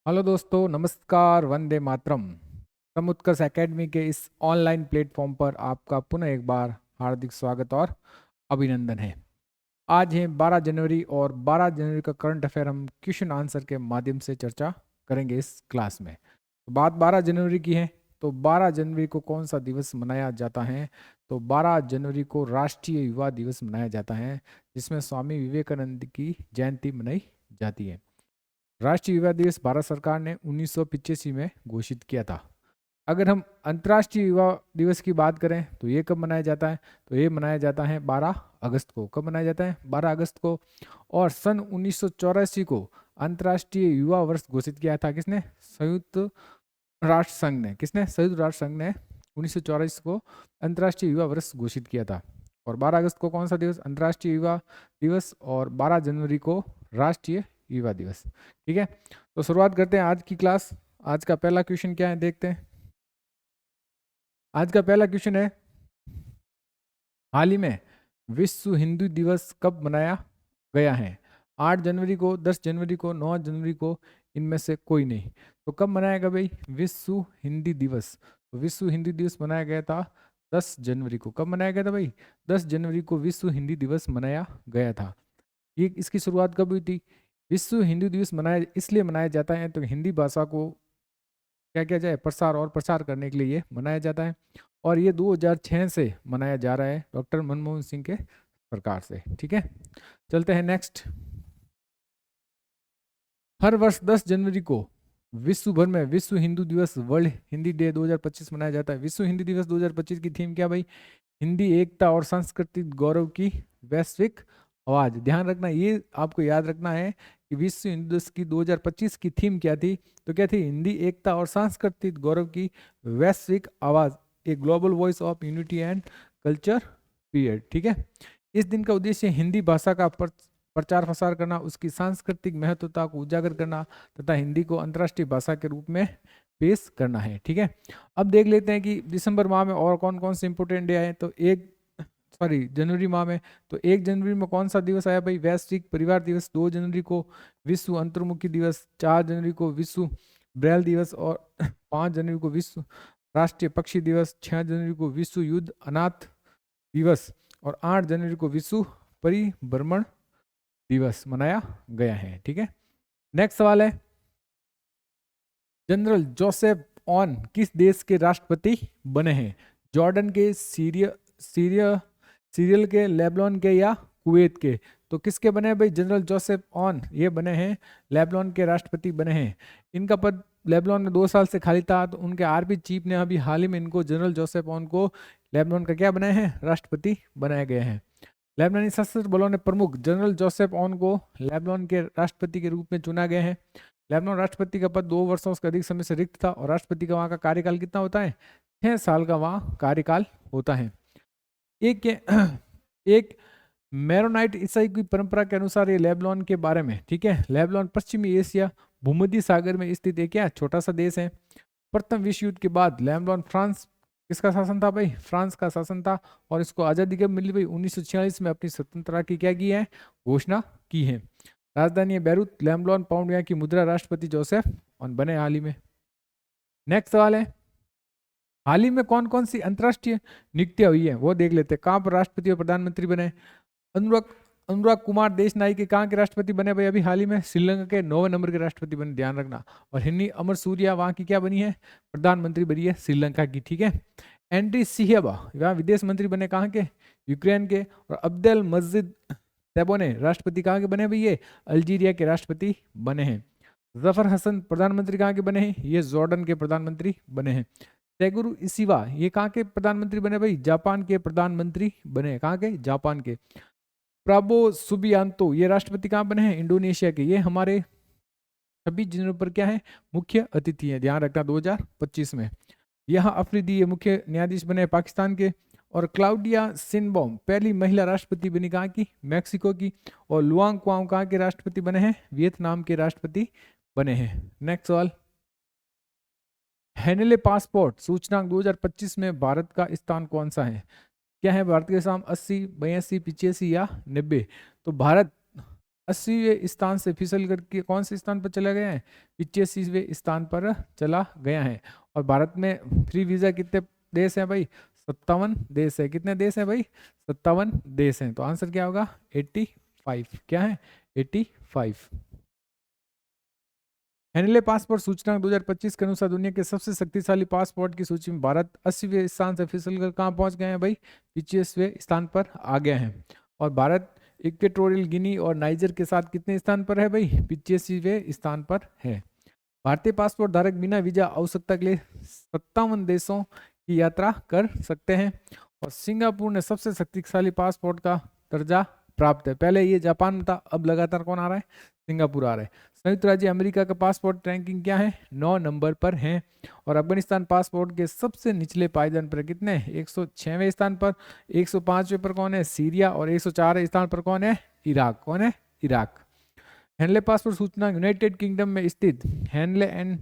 Hello दोस्तों, नमस्कार, Vande Mataram. समुत्कर्ष academy के इस ऑनलाइन प्लेटफॉर्म पर आपका पुनः एक बार हार्दिक स्वागत और अभिनंदन है। आज है 12 जनवरी और 12 जनवरी का करंट अफेयर हम क्वेश्चन आंसर के माध्यम से चर्चा करेंगे इस क्लास में। तो बात 12 जनवरी की है, तो 12 जनवरी को कौन सा दिवस मनाया जाता है? तो 12 जनवरी को राष्ट्रीय युवा दिवस मनाया जाता है, जिसमें स्वामी विवेकानंद की जयंती मनाई जाती है। राष्ट्रीय युवा दिवस भारत सरकार ने 1985 में घोषित किया था। अगर हम अंतर्राष्ट्रीय युवा दिवस की बात करें तो ये कब मनाया जाता है? तो ये मनाया जाता है 12 अगस्त को। कब मनाया जाता है? 12 अगस्त को। और सन 1984 को अंतर्राष्ट्रीय युवा वर्ष घोषित किया था किसने? संयुक्त राष्ट्र संघ ने। किसने? संयुक्त राष्ट्र संघ ने 1984 को अंतर्राष्ट्रीय युवा वर्ष घोषित किया था। और 12 अगस्त को कौन सा दिवस? अंतर्राष्ट्रीय युवा दिवस। और 12 जनवरी को राष्ट्रीय युवा दिवस। ठीक है, तो शुरुआत करते हैं आज की क्लास। आज का पहला क्वेश्चन क्या है, देखते हैं। आज का पहला क्वेश्चन है, हाल ही में विश्व हिंदू दिवस कब मनाया गया है? 8 जनवरी को, 10 जनवरी को, 9 जनवरी को, इनमें से कोई नहीं। तो कब मनाया गया भाई विश्व हिंदी दिवस? तो विश्व हिंदी दिवस मनाया गया था 10 जनवरी को। कब मनाया गया था भाई? 10 जनवरी को विश्व हिंदी दिवस मनाया गया था। ये इसकी शुरुआत कब हुई थी? विश्व हिंदी दिवस मनाया इसलिए मनाया जाता है तो हिंदी भाषा को क्या किया जाए, प्रसार और प्रचार करने के लिए ये मनाया जाता है। और ये 2006 से मनाया जा रहा है, डॉक्टर मनमोहन सिंह के सरकार से। ठीक है, चलते हैं नेक्स्ट। हर वर्ष 10 जनवरी को विश्व भर में विश्व हिंदू दिवस, वर्ल्ड हिंदी डे 2025 मनाया जाता है। विश्व हिंदी दिवस 2025 की थीम क्या भाई? हिंदी एकता और सांस्कृतिक गौरव की वैश्विक आवाज। ध्यान रखना, ये आपको याद रखना है कि विश्व हिंदी दिवस की 2025 की थीम क्या थी? तो क्या थी? हिंदी एकता और सांस्कृतिक गौरव की वैश्विक आवाज, a global voice of unity and culture period. ठीक है, इस दिन का उद्देश्य हिंदी भाषा का प्रचार प्रसार करना, उसकी सांस्कृतिक महत्वता को उजागर करना तथा हिंदी को अंतर्राष्ट्रीय भाषा के रूप में पेश करना है। ठीक है, अब देख लेते हैं कि दिसंबर माह में और कौन कौन से इंपोर्टेंट डे आए। तो जनवरी माह में, तो 1 जनवरी में कौन सा दिवस आया भाई? वैश्विक परिवार दिवस। 2 जनवरी को विश्व अंतर्मुखी दिवस। 4 जनवरी को विश्व ब्रेल दिवस। और 5 जनवरी को विश्व राष्ट्रीय पक्षी दिवस। 6 जनवरी को विश्व युद्ध अनाथ दिवस। और 8 जनवरी को विश्व परिभ्रमण दिवस मनाया गया है। ठीक है, नेक्स्ट सवाल है, जनरल जोसेफ ऑन किस देश के राष्ट्रपति बने हैं? जॉर्डन के, सीरियल के, लेबनान के या कुवैत के? तो किसके बने हैं भाई जनरल जोसेफ ऑन? ये बने हैं लेबनान के राष्ट्रपति बने हैं। इनका पद लेबनान में 2 साल से खाली था, तो उनके आर्मी चीफ ने अभी हाल ही में इनको, जनरल जोसेफ ऑन को, लेबनान का क्या बनाया है? राष्ट्रपति बनाया गया है। लेबनानी सशस्त्र बलों ने प्रमुख जनरल जोसेफ ऑन को लेबनान के राष्ट्रपति के रूप में चुना गया है। लेबनान राष्ट्रपति का पद 2 वर्षों से अधिक समय से रिक्त था। और राष्ट्रपति का वहाँ का कार्यकाल कितना होता है? 6 साल का वहाँ कार्यकाल होता है। एक एक मेरोनाइट ईसाई की परंपरा के अनुसार ये लेबनान के बारे में, ठीक है, लेबनान पश्चिमी एशिया भूमध्य सागर में स्थित एक क्या छोटा सा देश है। प्रथम विश्व युद्ध के बाद लेबनान फ्रांस किसका शासन था भाई? फ्रांस का शासन था। और इसको आज़ादी कब मिली भाई? 1946 में अपनी स्वतंत्रता की क्या की है? घोषणा की है। राजधानी है बैरूत। लेबनान पाउंड यहाँ की मुद्रा। राष्ट्रपति जोसेफ ऑन बने हाल ही में। नेक्स्ट सवाल है, हाल ही में कौन कौन सी अंतर्राष्ट्रीय नियुक्तियां हुई है वो देख लेते हैं। कहाँ पर राष्ट्रपति और प्रधानमंत्री बने? अनुराग अनुराग कुमार देश नायक के कहाँ के राष्ट्रपति बने भाई? अभी हाल ही में श्रीलंका के 9वें नंबर के राष्ट्रपति बने, ध्यान रखना। और हिन्नी अमर सूर्या वहाँ की क्या बनी है? प्रधानमंत्री बनी है श्रीलंका की। ठीक है, एंड्री सिहेबा वहाँ विदेश मंत्री बने, कहाँ के? यूक्रेन के। और अब्देल मजिद तैबोने राष्ट्रपति कहाँ के बने भाई? ये अल्जीरिया के राष्ट्रपति बने हैं। जफर हसन प्रधानमंत्री कहाँ के बने हैं? ये जॉर्डन के प्रधानमंत्री बने हैं। तेगुरु इसिवा ये कहाँ के प्रधानमंत्री बने भाई? जापान के प्रधानमंत्री बने। कहाँ के? जापान के। प्राबो सुबियांतो ये राष्ट्रपति कहाँ बने हैं? इंडोनेशिया के। ये हमारे 26 जनवरी पर क्या है? मुख्य अतिथि है, ध्यान रखना, 2025 में। यहाँ अफरीदी ये मुख्य न्यायाधीश बने पाकिस्तान के। और क्लाउडिया सिनबॉम पहली महिला राष्ट्रपति बनी, कहाँ की? मैक्सिको की। और लुआंग क्वांग कहाँ के राष्ट्रपति बने हैं? वियतनाम के राष्ट्रपति बने हैं। नेक्स्ट सवाल, हैनेले पासपोर्ट सूचकांक 2025 में भारत का स्थान कौन सा है? क्या है भारत के साम? 80, 82, 85 या 90? तो भारत 80वें स्थान से फिसल करके कौन से स्थान पर चला गया है? 85वें स्थान पर चला गया है। और भारत में फ्री वीजा कितने देश हैं भाई? 57 देश है। कितने देश हैं भाई? 57 देश हैं। तो आंसर क्या होगा? 85। क्या है? 85। हेनले पासपोर्ट सूचकांक 2025 के अनुसार दुनिया के सबसे शक्तिशाली पासपोर्ट की सूची में भारत 80वें स्थान से फिसल कर कहाँ पहुंच गए हैं भाई? 25वें स्थान पर आ गए हैं। और भारत इक्वेटोरियल गिनी और नाइजर के साथ कितने स्थान पर है भाई? 85वें स्थान पर है। भारतीय पासपोर्ट धारक बिना वीजा आवश्यकता के लिए 57 देशों की यात्रा कर सकते हैं। और सिंगापुर ने सबसे शक्तिशाली पासपोर्ट का दर्जा प्राप्त है। पहले ये जापान में था, अब लगातार कौन आ रहा है? सिंगापुर आ रहा है। संयुक्त राज्य अमेरिका का पासपोर्ट रैंकिंग क्या है? 9 नंबर पर है। और अफगानिस्तान पासपोर्ट के सबसे निचले पायदान पर कितने? 106वें स्थान पर। 105वें पर कौन है? सीरिया। और 104 स्थान पर कौन है? इराक। कौन है? इराक। हेनले पासपोर्ट सूचना यूनाइटेड किंगडम में स्थित हेनले एंड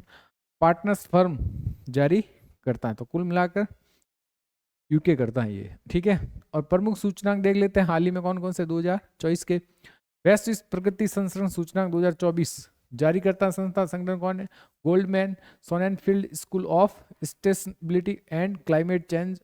पार्टनर्स फर्म जारी करता है। तो कुल मिलाकर यूके करता है ये, ठीक है। और प्रमुख सूचनांक देख लेते हैं हाल ही में कौन कौन से 2024 के। वैश्विक प्रगति संस्करण सूचनांक 2024 जारी करता संस्था संगठन कौन है? Goldman Sonnenfeld School of Sustainability and Climate Change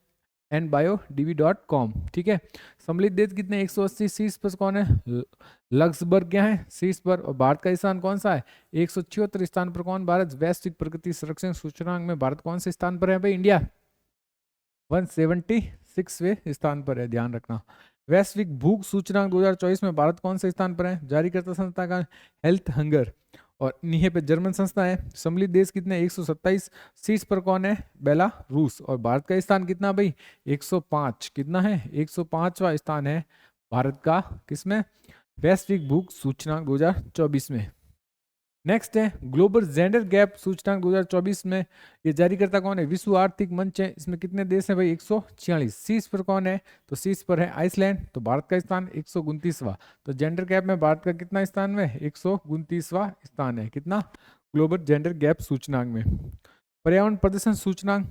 and biodb.com, ठीक है। सम्मिलित देश कितने? 180 शीर्ष पर कौन है? लक्सबर्ग क्या है शीर्ष पर। और भारत का स्थान कौन सा है? 176 स्थान पर कौन? भारत। वैश्विक प्रगति संरक्षण सूचकांक में भारत कौन से स्थान पर है भाई? इंडिया 176वें स्थान पर है, ध्यान रखना। वैश्विक भूख सूचकांक 2024 में भारत कौन से स्थान पर है? जारी करता संस्था का हेल्थ हंगर। और इन्हीं पे जर्मन संस्था है। सम्मिलित देश कितने? 127 शीर्ष पर कौन है? बेलारूस। और भारत का स्थान कितना भाई? 105। कितना है? 105वां स्थान है भारत का। किसमें? वैश्विक भूख सूचकांक 2024 में। नेक्स्ट है ग्लोबल जेंडर गैप सूचकांक 2024 में। ये जारी करता कौन है? विश्व आर्थिक मंच है। इसमें कितने देश हैं भाई? 146। शीर्ष पर कौन है? तो शीर्ष पर है आइसलैंड। तो भारत का स्थान 129वां। तो जेंडर गैप में भारत का कितना स्थान में? 129वां स्थान है। कितना? ग्लोबल जेंडर गैप सूचकांक में। पर्यावरण प्रदर्शन सूचकांक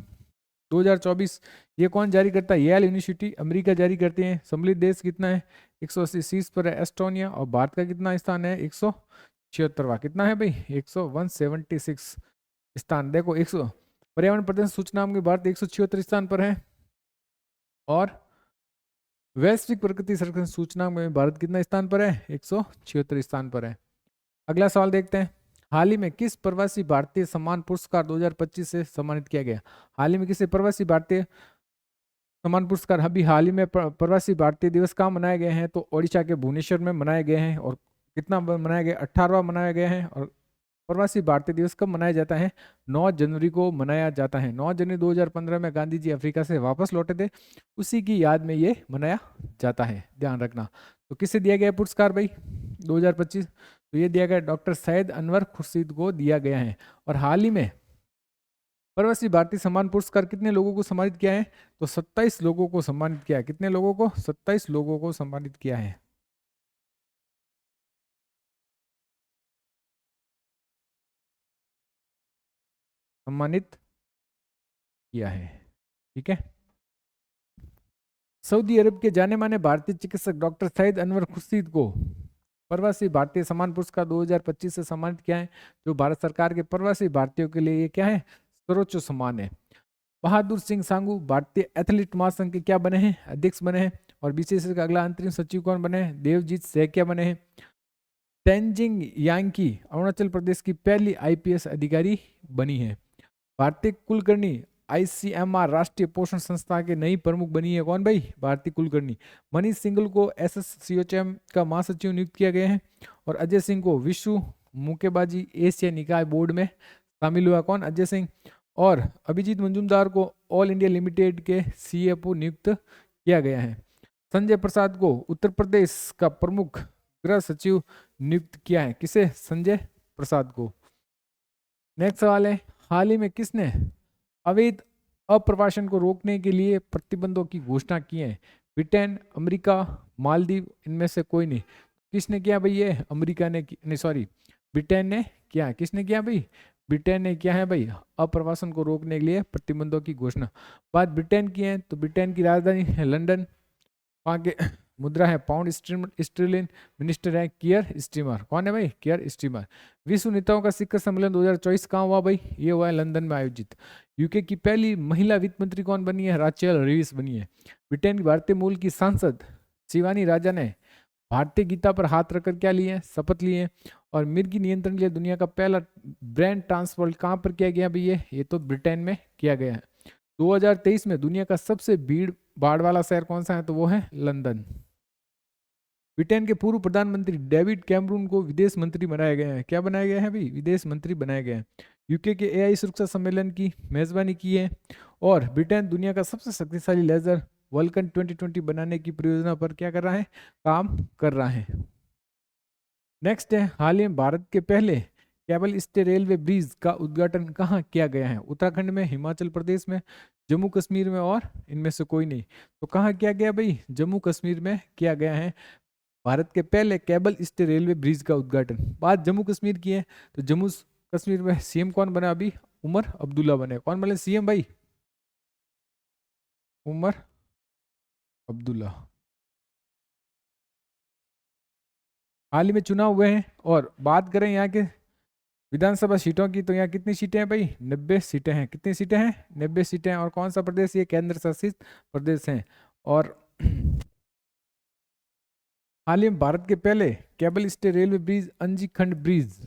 2024 ये कौन जारी करता है? येल यूनिवर्सिटी अमेरिका जारी करती है। सम्मिलित देश कितना है? 180 शीर्ष पर है एस्टोनिया। और भारत का कितना स्थान है? 176वां। कितना है भाई? 176 स्थान। देखो 100 पर्यावरण प्रदर्शन सूचना में भारत 176 स्थान पर है। और वैश्विक प्रकृति संरक्षण सूचना में भारत कितना स्थान पर है? 176 स्थान पर है। अगला सवाल देखते हैं। हाल ही में किस प्रवासी भारतीय सम्मान पुरस्कार 2025 से सम्मानित किया गया? हाल ही में किसे प्रवासी भारतीय सम्मान पुरस्कार अभी हाल ही में प्रवासी भारतीय दिवस कहाँ मनाए गए हैं? तो ओडिशा के भुवनेश्वर में मनाए गए हैं। और कितना मनाया गया? 18वां मनाया गया है। और प्रवासी भारतीय दिवस कब मनाया जाता है? 9 जनवरी को मनाया जाता है। 9 जनवरी 2015 में गांधी जी अफ्रीका से वापस लौटे थे, उसी की याद में ये मनाया जाता है, ध्यान रखना। तो किसे दिया गया पुरस्कार भाई 2025? तो ये दिया गया डॉक्टर सैयद अनवर खुर्शीद को दिया गया है। और हाल ही में प्रवासी भारतीय सम्मान पुरस्कार कितने लोगों को सम्मानित किया है? तो 27 लोगों को सम्मानित किया है। कितने लोगों को? 27 लोगों को सम्मानित किया है। सम्मानित किया है, ठीक है। सऊदी अरब के जाने माने भारतीय चिकित्सक डॉक्टर सैयद अनवर खुर्शीद को प्रवासी भारतीय सम्मान पुरस्कार 2025 से सम्मानित किया है, जो भारत सरकार के प्रवासी भारतीयों के लिए ये क्या है? सर्वोच्च सम्मान है। बहादुर सिंह सांगू भारतीय एथलीट महासंघ के क्या बने हैं? अध्यक्ष बने हैं। और बीसीसीआई का अगला अंतरिम सचिव कौन बने हैं? देवजीत सैकिया बने हैं। तेंजिंग यांकी अरुणाचल प्रदेश की पहली आईपीएस अधिकारी बनी है। भारतीय कुलकर्णी आईसीएमआर राष्ट्रीय पोषण संस्था के नई प्रमुख बनी है। कौन भाई? भारती कुलकर्णी। मनीष सिंघल को एसएससीओएम का महासचिव नियुक्त किया गया है। और अजय सिंह को विश्व मुक्केबाजी एशिया निकाय बोर्ड में शामिल हुआ। कौन? अजय सिंह। और अभिजीत मंजूमदार को ऑल इंडिया लिमिटेड के सीएफओ नियुक्त किया गया है। संजय प्रसाद को उत्तर प्रदेश का प्रमुख गृह सचिव नियुक्त किया है। किसे? संजय प्रसाद को। नेक्स्ट सवाल है, हाल ही में किसने अवैध अप्रवासन को रोकने के लिए प्रतिबंधों की घोषणा की है? ब्रिटेन, अमेरिका, मालदीव, इनमें से कोई नहीं। किसने किया भाई? ये अमेरिका ने नहीं, सॉरी, ब्रिटेन ने किया। किसने किया भाई? ब्रिटेन ने किया है भाई अप्रवासन को रोकने के लिए प्रतिबंधों की घोषणा। बात ब्रिटेन की है तो ब्रिटेन की राजधानी है लंदन। वहाँ के मुद्रा है पाउंड स्टर्लिन, मिनिस्टर है कियर स्टीमर। कौन है भाई? कियर स्टीमर। विश्व नेताओं का शिखर सम्मेलन 2024 कहाँ हुआ भाई? ये हुआ है लंदन में आयोजित। यूके की पहली महिला वित्त मंत्री कौन बनी है? राचेल रिविस बनी है। ब्रिटेन की भारतीय मूल की सांसद शिवानी राजा ने भारतीय गीता पर हाथ रखकर क्या लिए? शपथ लिए। और मिर्गी नियंत्रण के लिए दुनिया का पहला ब्रांड ट्रांसफर कहाँ पर किया गया भैया? ये तो ब्रिटेन में किया गया है। 2023 में दुनिया का सबसे भीड़ भाड़ वाला शहर कौन सा है? तो वो है लंदन। ब्रिटेन के पूर्व प्रधानमंत्री डेविड कैमरून को विदेश मंत्री बनाया गया है। क्या बनाया गया है भाई? विदेश मंत्री बनाया गया है। यूके के एआई सुरक्षा सम्मेलन की मेजबानी की है। और ब्रिटेन दुनिया का सबसे शक्तिशाली लेजर वल्कन 2020 बनाने की परियोजना पर क्या कर रहा है? काम कर रहा है। नेक्स्ट है, हाल ही में भारत के पहले केबल स्टे रेलवे ब्रिज का उद्घाटन कहाँ किया गया है? उत्तराखंड में, हिमाचल प्रदेश में, जम्मू कश्मीर में, और इनमें से कोई नहीं। तो कहाँ किया गया भाई? जम्मू कश्मीर में किया गया है भारत के पहले केबल स्टे रेलवे ब्रिज का उद्घाटन। बात जम्मू कश्मीर की है तो जम्मू कश्मीर में सीएम कौन बना अभी? उमर अब्दुल्ला बने। कौन बने सीएम भाई? उमर अब्दुल्ला। हाल ही में चुनाव हुए हैं। और बात करें यहाँ के विधानसभा सीटों की तो यहाँ कितनी सीटें हैं भाई? 90 सीटें हैं। कितनी सीटें हैं? 90 सीटें हैं। और कौन सा प्रदेश? ये केंद्र शासित प्रदेश हैं। और हाल ही में भारत के पहले cable stay railway bridge Anjikhad bridge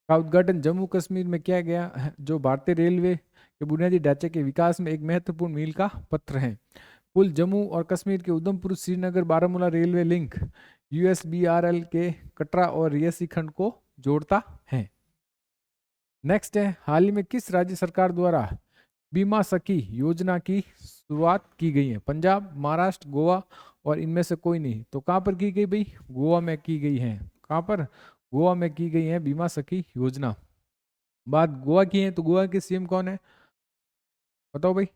का उद्घाटन जम्मू कश्मीर में किया गया है, जो भारतीय रेलवे के बुनियादी ढांचे के विकास में एक महत्वपूर्ण मील का पत्थर है। पुल जम्मू और कश्मीर के Udhampur Srinagar Baramulla railway link USBRL के कटरा और रियासी खंड को जोड़ता है। नेक्स्ट है, हाल ही में किस राज्य सरकार द्वारा बीमा सखी योजना की शुरुआत की गई है? पंजाब, महाराष्ट्र, गोवा, और इनमें से कोई नहीं। तो कहाँ पर की गई भाई? गोवा में की गई है। कहाँ पर? गोवा में की गई है बीमा सखी योजना। बात गोवा की है तो गोवा के सीएम कौन है? बताओ भाई।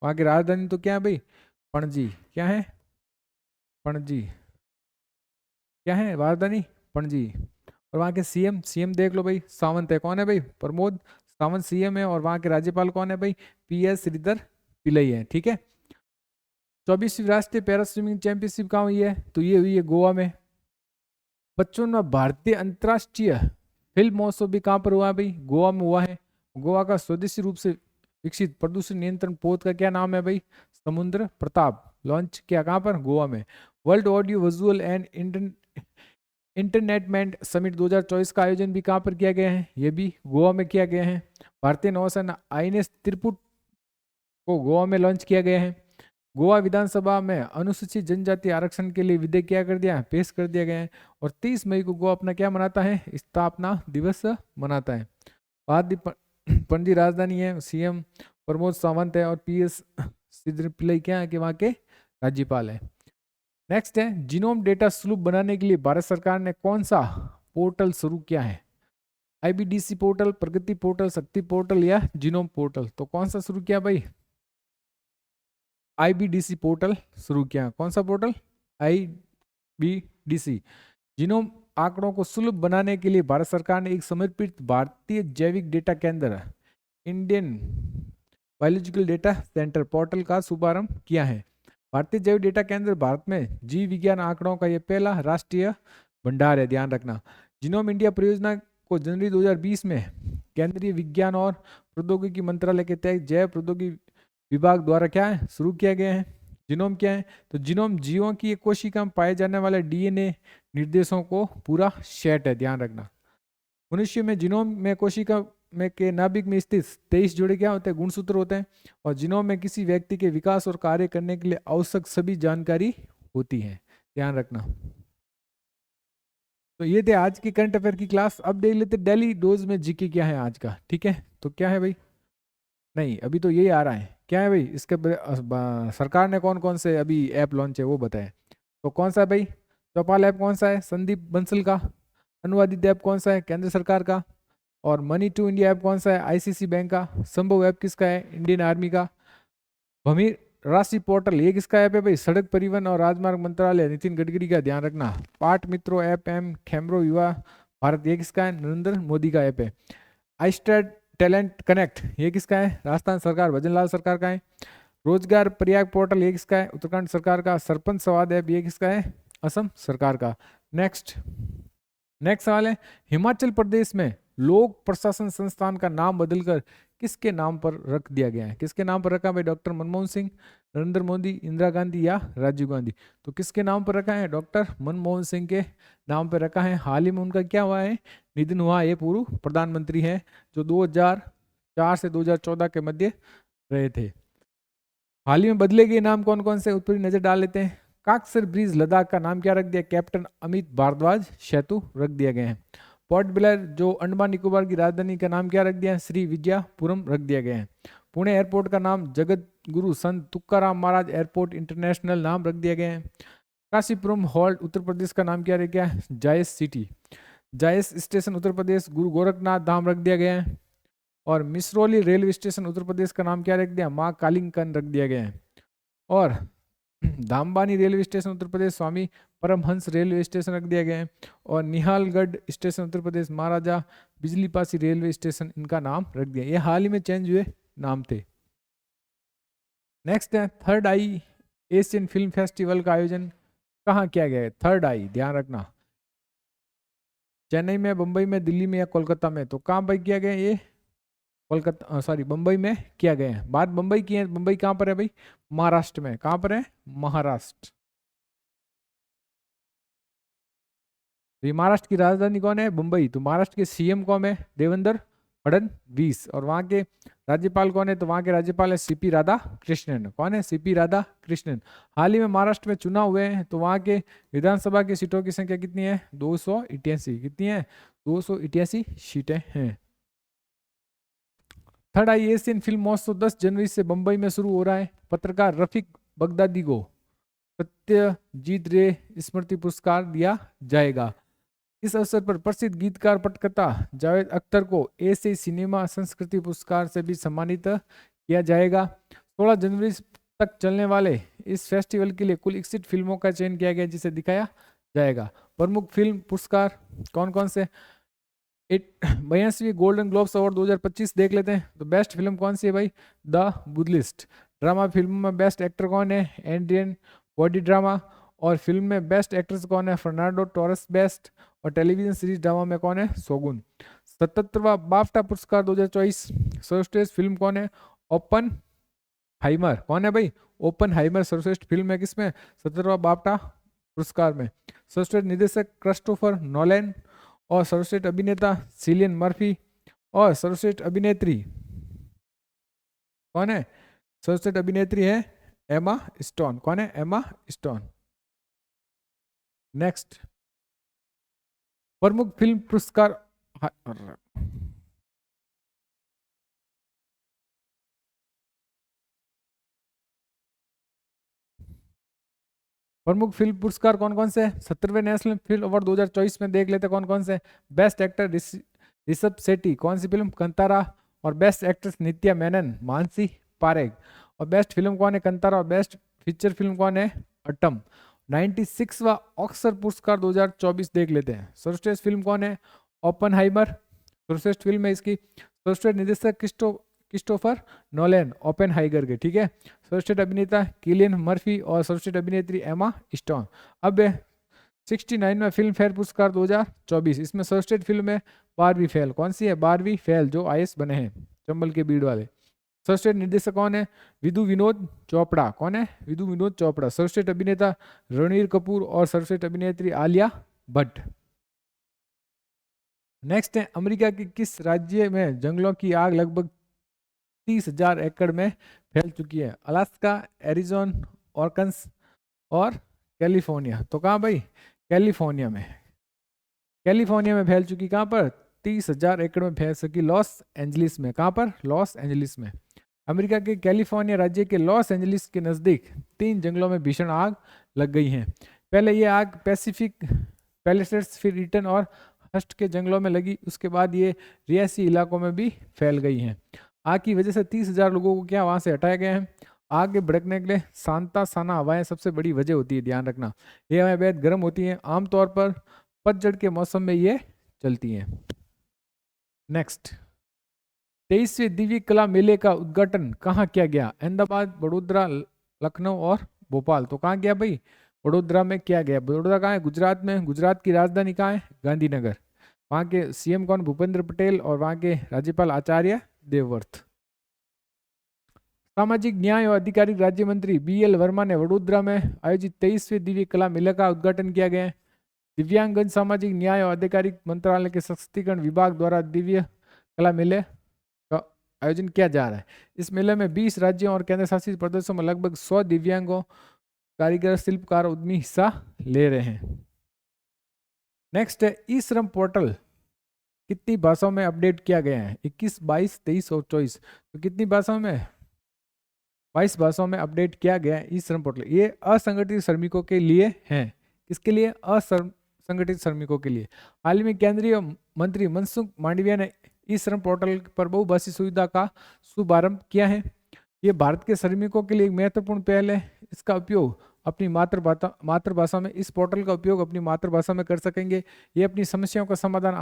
वहाँ की राजधानी तो क्या है भाई? पणजी। क्या है? पणजी। क्या है राजधानी? पणजी। और वहाँ के सीएम देख लो भाई, सावंत है। कौन है भाई? प्रमोद सावंत सीएम है। और वहाँ के राज्यपाल कौन है भाई? पीएस श्रीधर पिल्लई है। ठीक है। 24वीं राष्ट्रीय पैरा स्विमिंग चैंपियनशिप कहाँ हुई है? तो ये हुई है गोवा में। 55वां भारतीय अंतर्राष्ट्रीय फिल्म महोत्सव भी कहाँ पर हुआ भाई? गोवा में हुआ है। गोवा का स्वदेशी रूप से विकसित प्रदूषण नियंत्रण पोत का क्या नाम है भाई? समुद्र प्रताप। लॉन्च किया कहाँ पर? गोवा में। World Audio Visual and Entertainment Summit 2024 का आयोजन भी कहाँ पर किया गया है? ये भी गोवा में किया गया है। भारतीय नौसेना आईएनएस त्रिपुट को गोवा में लॉन्च किया गया है। गोवा विधानसभा में अनुसूचित जनजाति आरक्षण के लिए विधेयक क्या कर दिया? पेश कर दिया गया है। और 30 मई को गोवा अपना क्या मनाता है? स्थापना दिवस मनाता है। पणजी राजधानी है। सीएम प्रमोद सावंत है। और पीएस श्रीधर पिल्लई क्या है कि वहाँ के राज्यपाल है। नेक्स्ट है, जीनोम डेटा सुलभ बनाने के लिए भारत सरकार ने कौन सा पोर्टल शुरू किया है? आईबीडीसी पोर्टल, प्रगति पोर्टल, शक्ति पोर्टल, या जीनोम पोर्टल? तो कौन सा शुरू किया भाई? आईबीडीसी पोर्टल शुरू किया। कौन सा पोर्टल? आईबीडीसी। जीनोम आंकड़ों को सुलभ बनाने के लिए भारत सरकार ने एक समर्पित भारतीय जैविक डेटा केंद्र Indian biological data centre portal का शुभारंभ किया है। भारतीय जैविक डेटा केंद्र भारत में जीव विज्ञान आंकड़ों का यह पहला राष्ट्रीय भंडार है। ध्यान रखना। जीनोम इंडिया परियोजना को जनवरी 2020 में केंद्रीय विज्ञान और प्रौद्योगिकी मंत्रालय के तहत जैव प्रौद्योगिकी विभाग द्वारा क्या है? शुरू किया गया है। जीनोम क्या है? तो जीनोम जीवों की एक कोशिका में पाए जाने वाले डीएनए निर्देशों को पूरा सेट है। ध्यान रखना। मनुष्य में जीनोम में कोशिका में के नाभिक में स्थित 23 जोड़े क्या होते हैं? गुणसूत्र होते हैं। और जीनोम में किसी व्यक्ति के विकास और कार्य करने के लिए आवश्यक सभी जानकारी होती है। ध्यान रखना। तो ये थे आज की करंट अफेयर की क्लास। अब देख लेते डेली डोज में जीके क्या है आज का। ठीक है। तो क्या है भाई? नहीं, अभी तो यही आ रहा है। क्या है भाई? इसके सरकार ने कौन कौन से अभी ऐप लॉन्च है वो बताए। तो कौन सा है भाई? चौपाल ऐप कौन सा है? संदीप बंसल का। अनुवादित ऐप कौन सा है? केंद्र सरकार का। और मनी टू इंडिया ऐप कौन सा है? आईसीसी बैंक का। संभव ऐप किसका है? इंडियन आर्मी का। भूमि राशि पोर्टल ये किसका ऐप है भाई? सड़क परिवहन और राजमार्ग मंत्रालय नितिन गडकरी का। ध्यान रखना। पाठ मित्रों ऐप एम खेमरो युवा भारत ये किसका है? नरेंद्र मोदी का ऐप है। आईस्टेड टैलेंट कनेक्ट ये किसका है? राजस्थान सरकार भजन लाल सरकार का है। रोजगार प्रयाग पोर्टल ये किसका है? उत्तराखंड सरकार का। सरपंच संवाद ऐप ये किसका है? असम सरकार का। नेक्स्ट सवाल है, हिमाचल प्रदेश में लोक प्रशासन संस्थान का नाम बदलकर किसके नाम पर रख दिया गया है? किसके नाम पर रखा भाई? डॉक्टर मनमोहन सिंह, नरेंद्र मोदी, इंदिरा गांधी या राजीव गांधी? तो किसके नाम पर रखा है? डॉक्टर मनमोहन सिंह के नाम पर रखा है। हाल ही में उनका क्या हुआ है? निधन हुआ। ये पूर्व प्रधानमंत्री है जो 2004 से 2014 के मध्य रहे थे। हाल ही में बदले गए नाम कौन कौन से? ऊपर नजर डाल लेते हैं। काकसर ब्रिज लद्दाख का नाम क्या रख दिया? कैप्टन अमित भारद्वाज सेतु रख दिया गया है। पोर्ट ब्लेयर जो अंडमान निकोबार की राजधानी का नाम क्या रख दिया? श्री विजयापुरम रख दिया गया है। पुणे एयरपोर्ट का नाम जगत गुरु संत तुकाराम महाराज एयरपोर्ट इंटरनेशनल नाम रख दिया गया है। काशीपुरम हॉल्ट उत्तर प्रदेश का नाम क्या रख गया? जायस सिटी। जायस स्टेशन उत्तर प्रदेश गुरु गोरखनाथ धाम रख दिया गया है। और मिसरौली रेलवे स्टेशन उत्तर प्रदेश का नाम क्या रख दिया? माँ कालिंगकन रख दिया गया है। और धामबानी रेलवे स्टेशन उत्तर प्रदेश स्वामी परमहंस रेलवे स्टेशन रख दिया गया है। और निहालगढ़ स्टेशन उत्तर प्रदेश महाराजा बिजलीपासी रेलवे स्टेशन इनका नाम रख दिया। ये हाल ही में चेंज हुए नाम थे। नेक्स्ट है थर्ड आई एशियन फिल्म फेस्टिवल का आयोजन कहाँ किया गया है? थर्ड आई ध्यान रखना, चेन्नई में, बंबई में, दिल्ली में या कोलकाता में? तो कहाँ पर किया गया? ये कोलकाता सॉरी बंबई में किया गया है। बात बंबई की है। बंबई कहाँ पर है भाई? महाराष्ट्र में। कहाँ पर है? महाराष्ट्र। तो ये महाराष्ट्र की राजधानी कौन है? बंबई। तो महाराष्ट्र के सीएम कौन है? देवेंद्र फडणवीस। और वहाँ के राज्यपाल कौन है? तो वहाँ के राज्यपाल है सीपी राधा कृष्णन। कौन है? सीपी राधा कृष्णन। हाल ही में महाराष्ट्र में चुनाव हुए हैं तो वहाँ के विधानसभा की सीटों की संख्या कितनी है? 288। कितनी है? 288 सीटें हैं। थर्ड आई एशियन फिल्म महोत्सव 10 जनवरी से बंबई में शुरू हो रहा है। पत्रकार रफीक बगदादी को सत्यजीत रे स्मृति पुरस्कार दिया जाएगा। इस अवसर पर प्रसिद्ध गीतकार पटकथा जावेद अख्तर को एशियाई सिनेमा संस्कृति पुरस्कार से भी सम्मानित किया जाएगा। 16 जनवरी तक चलने वाले इस फेस्टिवल के लिए कुल 61 फिल्मों का चयन किया गया जिसे दिखाया जाएगा। प्रमुख फिल्म पुरस्कार कौन कौन से? 82वीं गोल्डन ग्लोब्स अवार्ड 2025 देख लेते हैं। तो बेस्ट फिल्म कौन सी है भाई? द बुद्धलिस्ट। ड्रामा फिल्म में बेस्ट एक्टर कौन है? Adrian body drama. और फिल्म में बेस्ट एक्ट्रेस कौन है? Fernando Torres best. और टेलीविजन सीरीज ड्रामा में कौन है? शोगुन। 77वां बाफ्टा पुरस्कार 2024 सर्वश्रेष्ठ फिल्म कौन है? ओपन हाइमर। कौन है भाई? ओपन हाइमर सर्वश्रेष्ठ फिल्म है किसमें? 77वां बाफ्टा पुरस्कार में। सर्वश्रेष्ठ निर्देशक क्रिस्टोफर नोलन। और सर्वश्रेष्ठ अभिनेता सिलियन मर्फी। और सर्वश्रेष्ठ अभिनेत्री कौन है? सर्वश्रेष्ठ अभिनेत्री है एमा स्टोन। कौन है? Emma Stone. नेक्स्ट प्रमुख फिल्म पुरस्कार प्रमुख फिल्म पुरस्कार कौन कौन से? 70वें नेशनल फिल्म अवार्ड 2024 में देख लेते कौन कौन से? Best actor Rishabh Shetty. कौन सी फिल्म? कंतारा। और बेस्ट एक्ट्रेस नित्या मेनन मानसी पारेख। और बेस्ट फिल्म कौन है? कंतारा। और बेस्ट फीचर फिल्म कौन है? अटम। 96वां ऑस्कर पुरस्कार 2024 देख लेते हैं। सर्वश्रेष्ठ फिल्म कौन है? ओपनहाइमर सर्वश्रेष्ठ फिल्म है इसकी। सर्वश्रेष्ठ निर्देशक क्रिस्टोफर नोलन ओपेनहाइमर के। ठीक है। सर्वश्रेष्ठ अभिनेता किलियन मर्फी। और सर्वश्रेष्ठ अभिनेत्री एमा स्टोन। अब 69वां फिल्म फेयर पुरस्कार 2024 इसमें सर्वश्रेष्ठ फिल्म है बारहवीं फेल। कौन सी है? बारहवीं फेल जो आईएएस बने हैं चंबल के बीड़ वाले। सर्वश्रेष्ठ निर्देशक कौन है? विधु विनोद चोपड़ा। कौन है? विधु विनोद चोपड़ा। सर्वश्रेष्ठ अभिनेता रणवीर कपूर। और सर्वश्रेष्ठ अभिनेत्री आलिया भट्ट। नेक्स्ट है अमेरिका के किस राज्य में जंगलों की आग लगभग 30,000 एकड़ में फैल चुकी है? अलास्का, एरिजोन, ऑर्कन्स और कैलिफोर्निया। तो कहाँ भाई? कैलिफोर्निया में। कैलिफोर्निया में फैल चुकी। कहाँ पर? 30,000 एकड़ में फैल सकी लॉस एंजलिस में। कहाँ पर? लॉस एंजलिस में। अमेरिका के कैलिफोर्निया राज्य के लॉस एंजलिस के नज़दीक 3 जंगलों में भीषण आग लग गई है। पहले ये आग पैसिफिक पैलिसेड्स, फिर ईटन और हस्ट के जंगलों में लगी। उसके बाद ये रियासी इलाकों में भी फैल गई हैं। आग की वजह से 30,000 लोगों को क्या वहाँ से हटाया गया है। आग भड़कने के लिए सांता साना हवाएं सबसे बड़ी वजह होती है। ध्यान रखना, ये हवाएं बेहद गर्म होती हैं। आमतौर पर पतझड़ के मौसम में ये चलती हैं। नेक्स्ट 23वें दिव्य कला मेले का उद्घाटन कहाँ किया गया? अहमदाबाद, बड़ोदरा, लखनऊ और भोपाल। तो कहाँ गया भाई? वडोदरा में किया गया। बड़ोदरा कहाँ है? गुजरात में। गुजरात की राजधानी कहाँ है? गांधीनगर। वहाँ के सीएम कौन? भूपेंद्र पटेल। और वहाँ के राज्यपाल आचार्य देवव्रत। सामाजिक न्याय और अधिकारिक राज्य मंत्री BL वर्मा ने वडोदरा में आयोजित 23वें दिव्य कला मेला का उद्घाटन किया गया है। दिव्यांगजन सामाजिक न्याय और अधिकारिक मंत्रालय के सशक्तिकरण विभाग द्वारा दिव्य कला मेले का आयोजन किया जा रहा है। इस मेले में 20 राज्यों और केंद्र शासित प्रदेशों में लगभग 100 दिव्यांगों, कारीगर, शिल्पकार, उद्यमी हिस्सा ले रहे हैं। नेक्स्ट है ई श्रम पोर्टल कितनी भाषाओं में अपडेट किया गया है? 21, 22, 23 और 24। तो कितनी भाषाओं में? 22 भाषाओं में अपडेट किया गया है ई श्रम पोर्टल। ये असंगठित श्रमिकों के लिए है। किसके लिए? असंगठित श्रमिकों के लिए। हाल ही में केंद्रीय मंत्री मनसुख मांडविया ने ई श्रम पोर्टल पर बहुभाषी सुविधा का शुभारंभ किया है। ये भारत के श्रमिकों के लिए एक महत्वपूर्ण पहल है। इसका उपयोग अपनी मातृभाषा में इस पोर्टल का उपयोग अपनी मातृभाषा में कर सकेंगे। ये अपनी समस्याओं का समाधान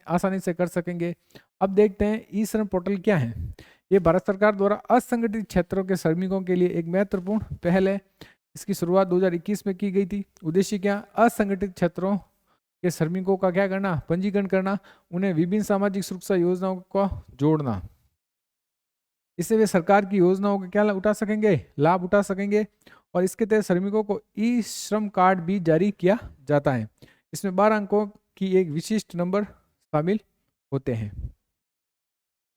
आसानी से कर सकेंगे। अब देखते हैं ई श्रम पोर्टल क्या है। ये भारत सरकार द्वारा असंगठित क्षेत्रों के श्रमिकों के लिए एक महत्वपूर्ण पहल है। इसकी शुरुआत 2021 में की गई थी। उद्देश्य क्या? असंगठित क्षेत्रों के श्रमिकों का क्या करना? पंजीकरण करना, उन्हें विभिन्न सामाजिक सुरक्षा योजनाओं को जोड़ना। इससे वे सरकार की योजनाओं का क्या उठा सकेंगे? लाभ उठा सकेंगे। और इसके तहत श्रमिकों को ई श्रम कार्ड भी जारी किया जाता है। इसमें 12 अंकों की एक विशिष्ट नंबर शामिल होते हैं।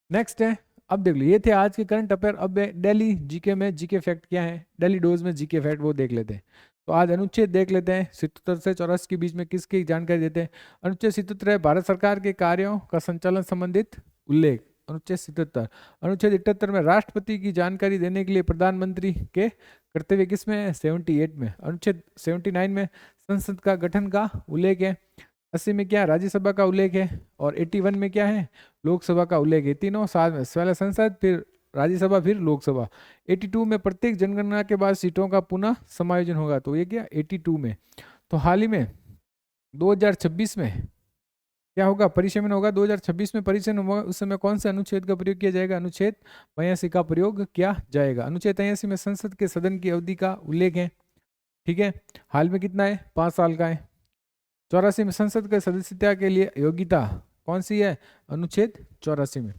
नेक्स्ट है, अब देख लो, ये थे आज के करंट अफेयर। अब दिल्ली जीके में जीके फैक्ट क्या है, दिल्ली डोज में जीके फैक्ट वो देख लेते हैं। तो आज अनुच्छेद देख लेते हैं। 77 से 84 के बीच में किसकी जानकारी देते हैं? अनुच्छेद 77 है भारत सरकार के कार्यों का संचालन संबंधित उल्लेख। अनुच्छेद 77। अनुच्छेद 78 में राष्ट्रपति की जानकारी देने के लिए प्रधानमंत्री के कर्तव्य किसमें है? 78 में। अनुच्छेद 79 में संसद का गठन का उल्लेख है। 80 में क्या? राज्यसभा का उल्लेख है। और 81 में क्या है? लोकसभा का उल्लेख है। तीनों साल में, पहले संसद, फिर राज्यसभा, फिर लोकसभा। 82 में प्रत्येक जनगणना के बाद सीटों का पुनः समायोजन होगा। तो ये क्या? 82 में। तो हाल ही में 2026 में क्या होगा? परिसमन होगा। 2026 में परिसमन होगा। उस समय कौन से अनुच्छेद का प्रयोग किया जाएगा? अनुच्छेद 82 का प्रयोग किया जाएगा। अनुच्छेद 83 में संसद के सदन की अवधि का उल्लेख है। ठीक है, हाल में कितना है? 5 साल का है। 84 में संसद के सदस्यता के लिए योग्यता कौन सी है? अनुच्छेद 84 में।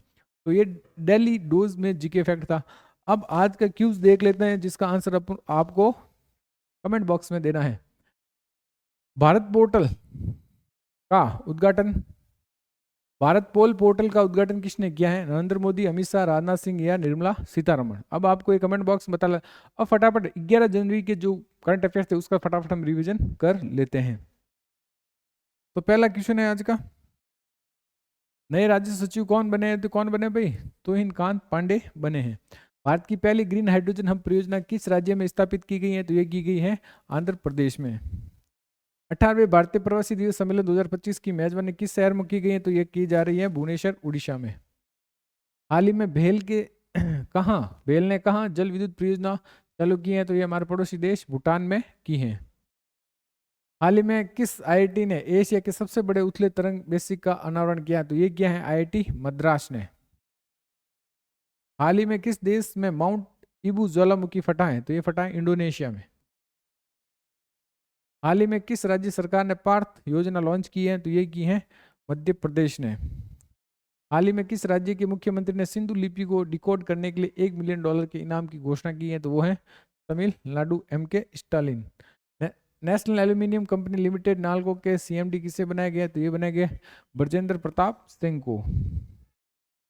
तो ये दिल्ली डोज में जीके फैक्ट था। अब आज का क्यूज देख लेते हैं, जिसका आंसर आपको कमेंट बॉक्स में देना है। भारत पोर्टल का उद्घाटन, भारत पोल पोर्टल का उद्घाटन किसने किया है? नरेंद्र मोदी, अमित शाह, राजनाथ सिंह या निर्मला सीतारमण। अब आपको ये कमेंट बॉक्स में बता। अब फटाफट 11 जनवरी के जो करंट अफेयर्स थे उसका फटाफट हम रिवीजन कर लेते हैं। तो पहला क्वेश्चन है आज का, नए राज्य सचिव कौन बने हैं? तो कौन बने भाई? तुहिनकांत पांडे बने हैं। भारत की पहली ग्रीन हाइड्रोजन हब परियोजना किस राज्य में स्थापित की गई है? तो ये की गई है आंध्र प्रदेश में। 18वें भारतीय प्रवासी दिवस सम्मेलन 2025 की मेजबानी किस शहर में की गई है? तो ये की जा रही है भुवनेश्वर, उड़ीसा में। हाल ही में भेल ने कहा जल विद्युत परियोजना चालू की है? तो ये हमारे पड़ोसी देश भूटान में की है। हाल ही में किस IIT ने एशिया के सबसे बड़े उथले तरंग बेसिक का अनावरण किया? तो ये किया है IIT मद्रास ने। हाल ही में किस देश में माउंट ईबू ज्वालामुखी फटा है? तो ये फटा है इंडोनेशिया में। हाल ही में किस राज्य सरकार ने पार्थ योजना लॉन्च की है? तो ये की है मध्य प्रदेश ने। हाल ही में किस राज्य के मुख्यमंत्री ने सिंधु लिपि को डिकोड करने के लिए $1 मिलियन के इनाम की घोषणा की है? तो वो है Tamil Nadu, MK Stalin. National aluminium company limited NALCO के CMD किसे बनाया गया? तो ये बनाया गया ब्रजेंद्र प्रताप सिंह को।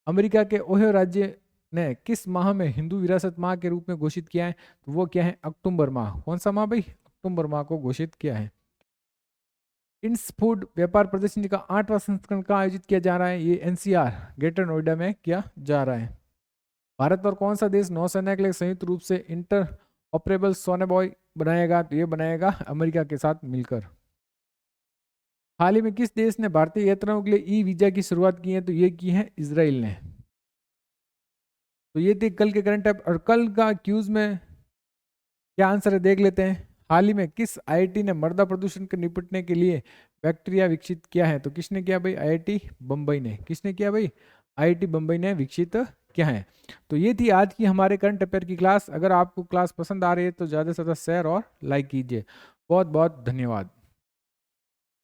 अमेरिका के ओहियो राज्य ने किस माह में हिंदू विरासत माह के रूप में घोषित किया है? तो वो क्या है? अक्टूबर माह। कौन सा माह भाई? अक्टूबर माह को घोषित किया है। इंस फूड व्यापार प्रदर्शनी का 8वां संस्करण का आयोजित किया जा रहा है? ये NCR ग्रेटर नोएडा में किया जा रहा है। भारत और कौन सा देश नौसेना के लिए संयुक्त रूप से इंटर ऑपरेबल सोनेबॉय बनाएगा? तो ये बनाएगा अमेरिका के साथ मिलकर। हाल ही में किस देश ने भारतीय यात्राओं के लिए वीजा की शुरुआत की है? तो ये की है इजराइल ने। तो ये थे कल के करंट अफेयर। और कल का क्यूज में क्या आंसर है देख लेते हैं। हाल ही में किस IIT ने मृदा प्रदूषण के निपटने के लिए बैक्टीरिया विकसित किया है? तो किसने किया भाई? IIT बम्बई ने। किसने किया भाई? आईआईटी बम्बई ने विकसित किया है। तो ये थी आज की हमारे करंट अफेयर की क्लास। अगर आपको क्लास पसंद आ रही है तो ज़्यादा से ज़्यादा शेयर और लाइक कीजिए। बहुत बहुत धन्यवाद।